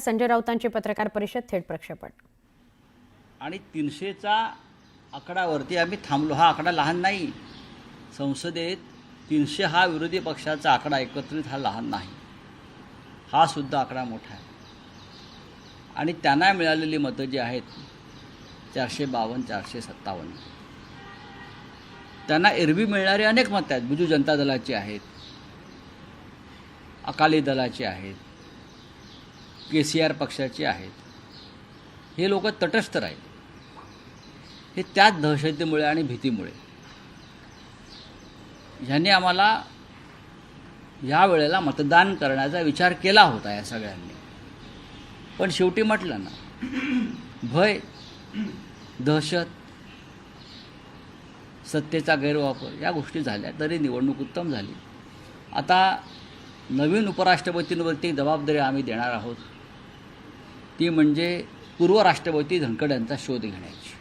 संजय राऊतांची पत्रकार परिषद थेट प्रक्षेपण. आणि 300चा आकडावरती आम्ही थांबलो. हा आकडा लहान नाही. संसदेत 300 हा विरोधी पक्षाचा आकडा एकत्रित हा लहान नाही. हा सुद्धा आकडा मोठा आहे. आणि त्यांना मिळालेली मतं जी आहेत 452 457, त्यांना एरवी मिळणारी अनेक मतं आहेत. बिजू जनता दलाची आहेत, अकाली दलाची आहेत, KCR पक्षाची आहेत. हे लोक तटस्थ राहिले. हे त्याच दहशतीमुळे आणि भीतीमुळे ह्यांनी आम्हाला या वेळेला मतदान करण्याचा विचार केला होता या सगळ्यांनी. पण शेवटी म्हटलं ना, भय, दहशत, सत्तेचा गैरवापर या गोष्टी झाल्या तरी निवडणूक उत्तम झाली. आता नवीन उपराष्ट्रपतींवरती जबाबदारी आम्ही देणार आहोत, ती म्हणजे पूर्व राष्ट्रपती धनखड यांचा शोध घेण्याची.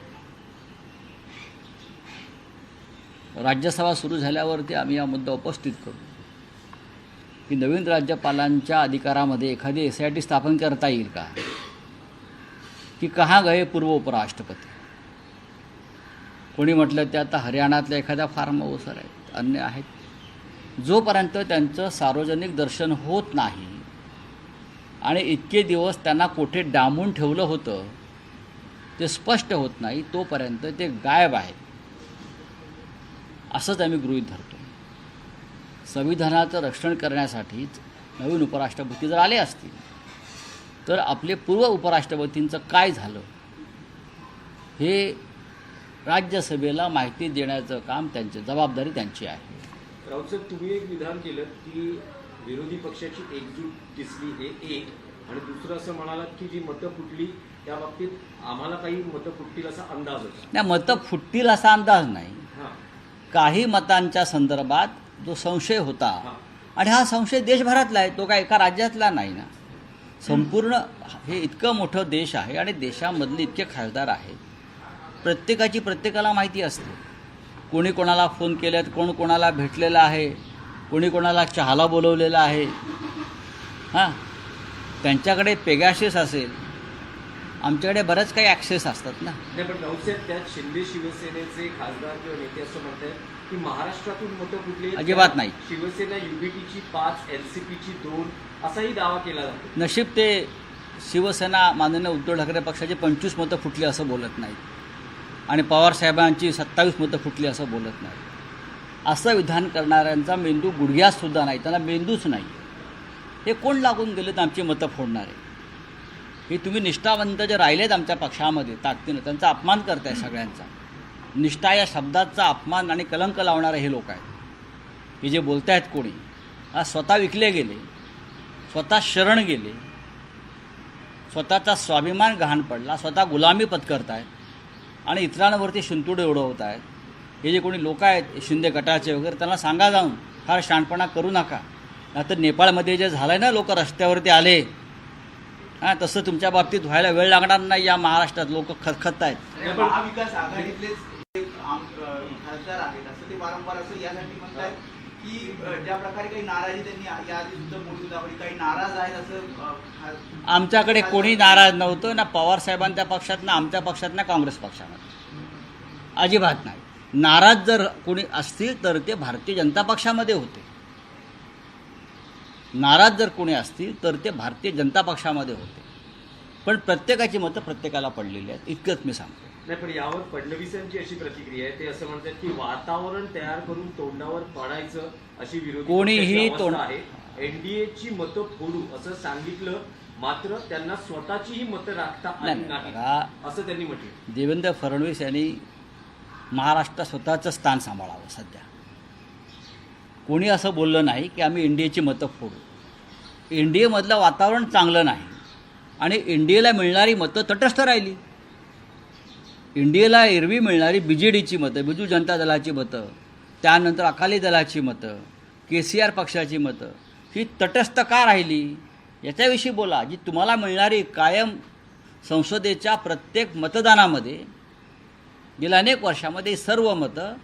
राज्यसभा सुरू झाल्यावरती आम्ही हा मुद्दा उपस्थित करू की नवीन राज्यपालांच्या अधिकारामध्ये एखादी SIT स्थापन करता येईल का, की कहाँ गए पूर्व उपराष्ट्रपती. कोणी म्हटलं ते आता हरियाणातल्या एखाद्या फार्म हाऊसवर आहेत, अन्य आहेत. जोपर्यंत त्यांचं सार्वजनिक दर्शन होत नाही आणि इतके दिवस त्यांना कोठे डांबून ठेवलं होतं ते स्पष्ट होत नाही, तोपर्यंत ते गायब आहेत असंच आम्ही गृहीत धरतो. संविधानाचं रक्षण करण्यासाठीच नवीन उपराष्ट्रपती जर आले असतील तर आपले पूर्व उपराष्ट्रपतींचं काय झालं हे राज्यसभेला माहिती देण्याचं काम त्यांची जबाबदारी त्यांची आहे. राऊत साहेब, तुम्ही एक विधान केलं की विरोधी पक्षाची एकजूट दिसली हे एक, आणि दुसरं असं म्हणालात की जी मतं फुटली त्या बाबतीत आम्हाला काही मतं फुटतील असा अंदाज होता. नाही, मतं फुटतील असा अंदाज नाही. हां काही मतांच्या संदर्भात जो संशय होता, आणि हा संशय देशभरातला आहे, तो काय एका राज्यातला नाही ना. संपूर्ण हे इतकं मोठं देश आहे आणि देशामधले इतके खासदार आहेत. प्रत्येकाची प्रत्येकाला माहिती असते. कोणी कोणाला फोन केल्यात, कोण कोणाला भेटलेलं आहे, कोणी कोणाला चहाला बोलवलेलं आहे. हां, त्यांच्याकडे पेगासिस असेल, आमच्याकडे बरंच काही ॲक्सेस असतात ना. नाही, पण राऊत साहेब त्यात शिंदे शिवसेनेचे खासदार किंवा नेते असं म्हणतात की महाराष्ट्रातून मतं कुठली अजिबात नाही. शिवसेना UBTची 5, NCPची 2 असाही दावा केला जातो. नशीब ते शिवसेना माननीय उद्धव ठाकरे पक्षाची 25 मतं फुटली असं बोलत नाहीत आणि पवारसाहेबांची 27 मतं फुटली असं बोलत नाही. असं विधान करणाऱ्यांचा मेंदू गुडघ्यातसुद्धा नाही, त्यांना मेंदूच नाही. हे कोण लागून गेलेत आमची मतं फोडणारे. हे तुम्ही निष्ठावंत जे राहिलेत आमच्या पक्षामध्ये ताकदीनं, त्यांचा अपमान करताय सगळ्यांचा. निष्ठा या शब्दाचा अपमान आणि कलंक लावणारे हे लोक आहेत. हे जे बोलत आहेत कोणी, आज स्वतः विकले गेले, स्वतः शरण गेले, स्वतःचा स्वाभिमान गहाण पडला, स्वतः गुलामी पत्करत आहेत आणि इतरांवरती शिंतोडे उडवत आहेत. हे जे कोणी लोक आहेत शिंदे गटाचे वगैरे, त्यांना सांगा जाऊन फार शहाणपणा करू नका. नाहीतर नेपाळमध्ये जे झालं ना, लोक रस्त्यावरती आले, हां, तसं तुमच्या बाबतीत व्हायला वेळ लागणार नाही. या महाराष्ट्रात लोक खतखत आहेत. महाविकास आघाडीतलेच खासदार आहेत असं ते वारंवार असं यासाठी म्हणतात की ज्या प्रकारे काही नाराजी त्यांनी याआधी सुद्धा बोलली दाखवली, काही नाराज आहेत असं. आमच्याकडे कोणी नाराज नव्हतं ना, पवारसाहेबांच्या पक्षात ना, आमच्या पक्षात ना, काँग्रेस पक्षामध्ये अजिबात नाही. नाराज जर कोणी असतील तर ते भारतीय जनता पक्षामध्ये होते. नाराज जर कोणी असतील तर ते भारतीय जनता पक्षामध्ये होते. पण प्रत्येकाची मतं प्रत्येकाला पडलेली आहेत, इतकंच मी सांगतो. नाही, पण यावर फडणवीसांची अशी प्रतिक्रिया आहे. ते असं म्हणतात की वातावरण तयार करून तोंडावर पडायचं अशी विरोधी कोणीही पक्षाची अवस्था आहे. NDAची मतं फोडू असं सांगितलं, मात्र त्यांना स्वतःचीही मतं राखता आली नाही असं त्यांनी म्हटलं. देवेंद्र फडणवीस यांनी महाराष्ट्रात स्वतःचं स्थान सांभाळावं. सध्या कोणी असं बोललं नाही की आम्ही NDAची मतं फोडू. NDAमधलं वातावरण चांगलं नाही आणि NDAला मिळणारी मतं तटस्थ राहिली. NDAला एरवी मिळणारी BJDची मतं, बिजू जनता दलाची मतं, त्यानंतर अकाली दलाची मतं, KCR पक्षाची मतं, ही तटस्थ का राहिली याच्याविषयी बोला. जी तुम्हाला मिळणारी कायम संसदेच्या प्रत्येक मतदानामध्ये गेल्या अनेक वर्षामध्ये सर्व मतं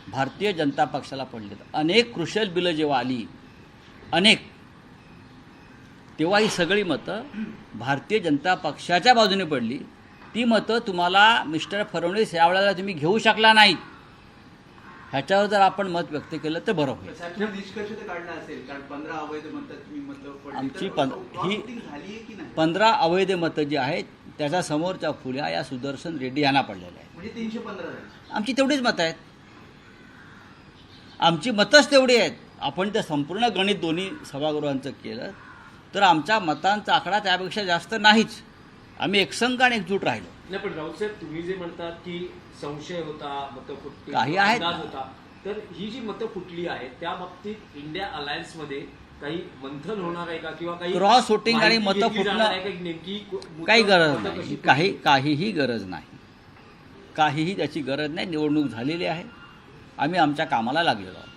भारतीय जनता पक्षाला पडलेत. अनेक क्रुशल बिलं जेव्हा आली, अनेक, तेव्हा ही सगळी मतं भारतीय जनता पक्षाच्या बाजूने पडली. ती मतं तुम्हाला मिस्टर फडणवीस यावेळेला तुम्ही घेऊ शकला नाहीत. ह्याच्यावर जर आपण मत व्यक्त केलं तर बरं होईल. साहेब, तुम्ही निष्कर्ष तर काढला असेल कारण 15 अवैध म्हणतात तुम्ही मतं पडली आमची तर ही झाली आहे की नाही 15 अवैध मतं जी आहेत त्याच्या समोरच्या फुल्या या सुदर्शन रेड्डी यांना पडलेल्या आहेत. म्हणजे 315 झाली. आमची तेवढीच मतं आहेत. आमची मतंच तेवढी आहेत. आपण ते संपूर्ण गणित दोन्ही सभागृहांचं केलं तर आमच्या मतांचा आकडा त्यापेक्षा जास्त नाहीच. आम्ही एकसंघ आणि एकजूट राहिलो. नाही, पण राऊत साहेब तुम्ही जे म्हणतात की संशय होता, मतं फुटली, काही आहेत. अंदाज होता, तर ही जी मतं फुटली आहेत त्या बाबतीत इंडिया अलायन्स मध्ये काही मंथन होणार आहे का किंवा काही क्रॉस वोटिंग आणि माहिती मतं घेतली फुटणं जाणार आहे का? नेमकी काही गरज मतं नाही. कशी काहीही गरज नाही. काहीही त्याची गरज नाही. निवडणूक झालेली आहे. आम्ही आमच्या कामाला लागलेलो आहोत.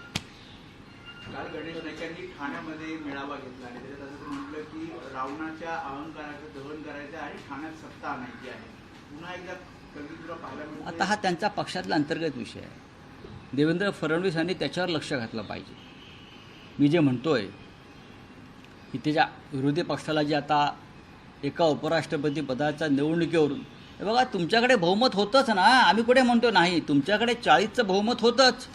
काल गणेश नाईक यांनी ठाण्यामध्ये मेळावा घेतला आणि त्याच्यात असं म्हटलं की रावणाच्या अहंकाराचं दहन करायचं आणि ठाण्यात सत्ता आणायची आहे. पुन्हा एकदा कविता पाहायला मिळतो. आता हा त्यांचा पक्षातला अंतर्गत विषय आहे. देवेंद्र फडणवीस यांनी त्याच्यावर लक्ष घातलं पाहिजे. मी जे म्हणतोय की त्याच्या विरोधी पक्षाला जे आता एका उपराष्ट्रपती पदाच्या निवडणुकीवरून हे बघा तुमच्याकडे बहुमत होतंच ना. आम्ही कुठे म्हणतो नाही. तुमच्याकडे 40चं बहुमत होतंच.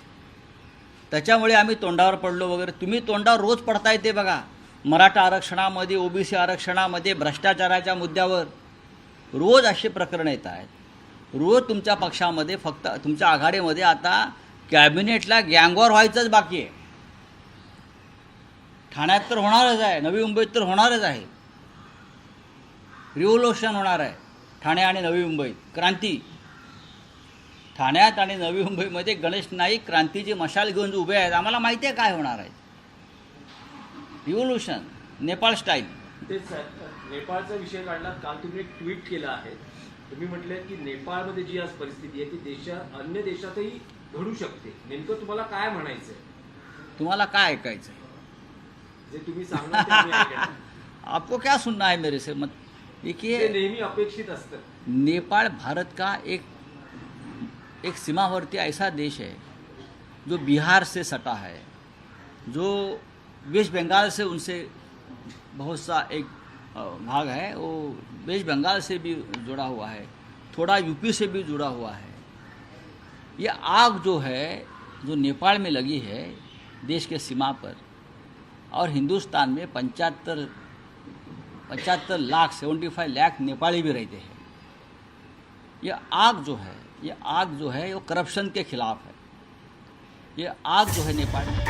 त्याच्यामुळे आम्ही तोंडावर पडलो वगैरे. तुम्ही तोंडावर रोज पडताय ते बघा. मराठा आरक्षणामध्ये, ओबीसी आरक्षणामध्ये, भ्रष्टाचाराच्या मुद्द्यावर रोज असे प्रकरण येत आहेत. रोज तुमच्या पक्षामध्ये फक्त तुमच्या आघाडीमध्ये आता कॅबिनेटला गँगवॉर व्हायचंच बाकी आहे. ठाण्यात तर होणारच आहे. नवी मुंबईत तर होणारच आहे. रिव्होल्युशन होणार आहे ठाणे आणि नवी मुंबईत. क्रांती. ठाण्यात आणि नवी मुंबईमध्ये गणेश नाईक क्रांतीची मशाल घेऊन उभे आहेत. आम्हाला माहिती आहे काय होणार आहे. Revolution Nepal style. तेच साहेब, नेपाळचा विषय काढला. काल तुम्ही एक ट्विट केलं आहे. तुम्ही म्हटले की नेपाळमध्ये जी आज परिस्थिती आहे ती अन्य देशातही घडू शकते. नेमकं तुम्हाला काय म्हणायचंय? तुम्हाला काय ऐकायचं आहे? जे तुम्ही सांगणार ते आम्ही ऐकणार. आपको क्या सुनना है मेरे से? मत ते देखिए, नेहमी अपेक्षित असतं. नेपाल भारत का एक सीमावर्ती ऐसा देश है जो बिहार से सटा है, जो वेस्ट बंगाल से उनसे बहुत सा एक भाग है, वो वेस्ट बंगाल से भी जुड़ा हुआ है, थोड़ा यूपी से भी जुड़ा हुआ है. ये आग जो है जो नेपाल में लगी है देश के सीमा पर, और हिंदुस्तान में 75 लाख 75 लाख नेपाली भी रहते हैं. ये आग जो है वो करप्शन के खिलाफ है. ये आग जो है नेपाल में